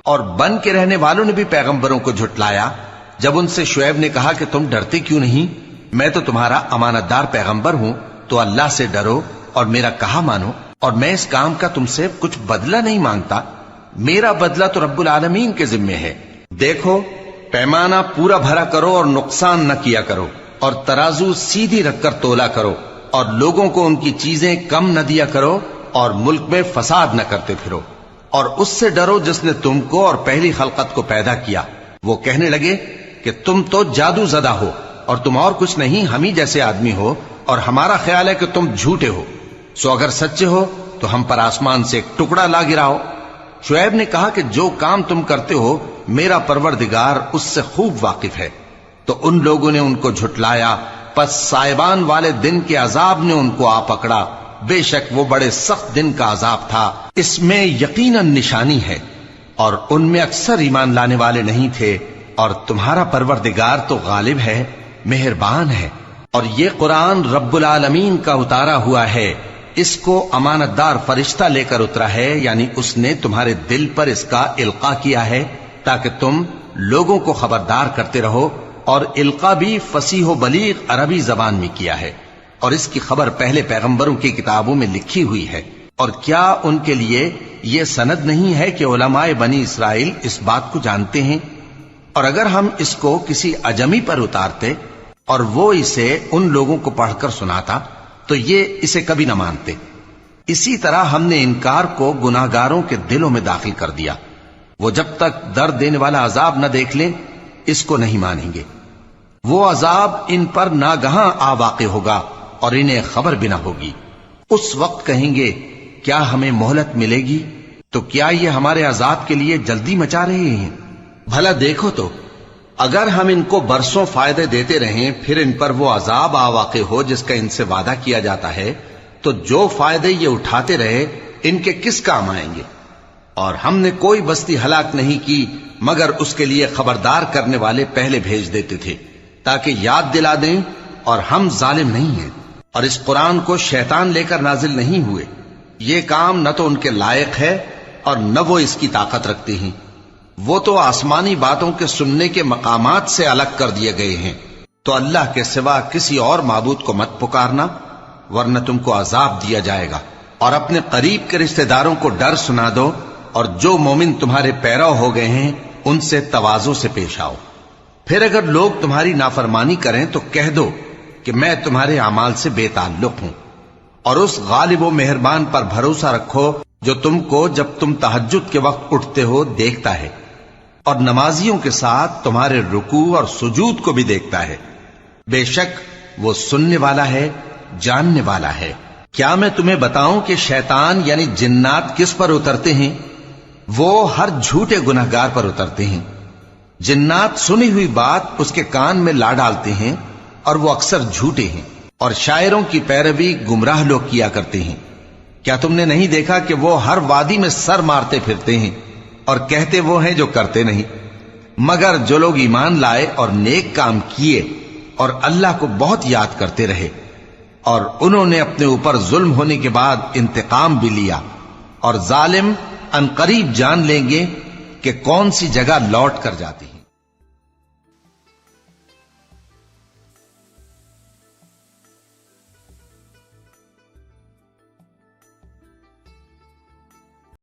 اور بن کے رہنے والوں نے بھی پیغمبروں کو جھٹلایا جب ان سے شعیب نے کہا کہ تم ڈرتے کیوں نہیں؟ میں تو تمہارا امانت دار پیغمبر ہوں، تو اللہ سے ڈرو اور میرا کہا مانو، اور میں اس کام کا تم سے کچھ بدلہ نہیں مانگتا، میرا بدلہ تو رب العالمین کے ذمے ہے۔ دیکھو، پیمانہ پورا بھرا کرو اور نقصان نہ کیا کرو، اور ترازو سیدھی رکھ کر تولا کرو، اور لوگوں کو ان کی چیزیں کم نہ دیا کرو، اور ملک میں فساد نہ کرتے پھرو، اور اس سے ڈرو جس نے تم کو اور پہلی خلقت کو پیدا کیا۔ وہ کہنے لگے کہ تم تو جادو زدہ ہو، اور تم اور کچھ نہیں، ہم ہی جیسے آدمی ہو، اور ہمارا خیال ہے کہ تم جھوٹے ہو، سو اگر سچے ہو تو ہم پر آسمان سے ایک ٹکڑا لا گراؤ۔ شعیب نے کہا کہ جو کام تم کرتے ہو میرا پروردگار اس سے خوب واقف ہے۔ تو ان لوگوں نے ان کو جھٹلایا، پس سائبان والے دن کے عذاب نے ان کو آ پکڑا، بے شک وہ بڑے سخت دن کا عذاب تھا، اس میں یقیناً نشانی ہے، اور ان میں اکثر ایمان لانے والے نہیں تھے، اور تمہارا پروردگار تو غالب ہے، مہربان ہے۔ اور یہ قرآن رب العالمین کا اتارا ہوا ہے، اس کو امانت دار فرشتہ لے کر اترا ہے، یعنی اس نے تمہارے دل پر اس کا القاء کیا ہے تاکہ تم لوگوں کو خبردار کرتے رہو، اور القاء بھی فصیح و بلیغ عربی زبان میں کیا ہے، اور اس کی خبر پہلے پیغمبروں کی کتابوں میں لکھی ہوئی ہے۔ اور کیا ان کے لیے یہ سند نہیں ہے کہ علماء بنی اسرائیل اس بات کو جانتے ہیں؟ اور اگر ہم اس کو کسی اجمی پر اتارتے اور وہ اسے ان لوگوں کو پڑھ کر سناتا تو یہ اسے کبھی نہ مانتے۔ اسی طرح ہم نے انکار کو گناہگاروں کے دلوں میں داخل کر دیا، وہ جب تک درد دینے والا عذاب نہ دیکھ لیں اس کو نہیں مانیں گے۔ وہ عذاب ان پر ناگہاں آ واقع ہوگا اور انہیں خبر بھی نہ ہوگی۔ اس وقت کہیں گے کیا ہمیں مہلت ملے گی؟ تو کیا یہ ہمارے عذاب کے لیے جلدی مچا رہے ہیں؟ بھلا دیکھو تو اگر ہم ان کو برسوں فائدے دیتے رہیں پھر ان پر وہ عذاب آ واقع ہو جس کا ان سے وعدہ کیا جاتا ہے، تو جو فائدے یہ اٹھاتے رہے ان کے کس کام آئیں گے؟ اور ہم نے کوئی بستی ہلاک نہیں کی مگر اس کے لیے خبردار کرنے والے پہلے بھیج دیتے تھے تاکہ یاد دلا دیں، اور ہم ظالم نہیں ہیں۔ اور اس قرآن کو شیطان لے کر نازل نہیں ہوئے، یہ کام نہ تو ان کے لائق ہے اور نہ وہ اس کی طاقت رکھتے ہیں، وہ تو آسمانی باتوں کے سننے کے مقامات سے الگ کر دیے گئے ہیں۔ تو اللہ کے سوا کسی اور معبود کو مت پکارنا ورنہ تم کو عذاب دیا جائے گا، اور اپنے قریب کے رشتہ داروں کو ڈر سنا دو، اور جو مومن تمہارے پیرو ہو گئے ہیں ان سے تواضع سے پیش آؤ۔ پھر اگر لوگ تمہاری نافرمانی کریں تو کہہ دو کہ میں تمہارے اعمال سے بے تعلق ہوں، اور اس غالب و مہربان پر بھروسہ رکھو جو تم کو جب تم تہجد کے وقت اٹھتے ہو دیکھتا ہے، اور نمازیوں کے ساتھ تمہارے رکوع اور سجود کو بھی دیکھتا ہے، بے شک وہ سننے والا ہے، جاننے والا ہے۔ کیا میں تمہیں بتاؤں کہ شیطان یعنی جنات کس پر اترتے ہیں؟ وہ ہر جھوٹے گناہگار پر اترتے ہیں۔ جنات سنی ہوئی بات اس کے کان میں لا ڈالتے ہیں، اور وہ اکثر جھوٹے ہیں، اور شاعروں کی پیروی گمراہ لوگ کیا کرتے ہیں۔ کیا تم نے نہیں دیکھا کہ وہ ہر وادی میں سر مارتے پھرتے ہیں اور کہتے وہ ہیں جو کرتے نہیں؟ مگر جو لوگ ایمان لائے اور نیک کام کیے اور اللہ کو بہت یاد کرتے رہے، اور انہوں نے اپنے اوپر ظلم ہونے کے بعد انتقام بھی لیا، اور ظالم عنقریب جان لیں گے کہ کون سی جگہ لوٹ کر جاتی ہے۔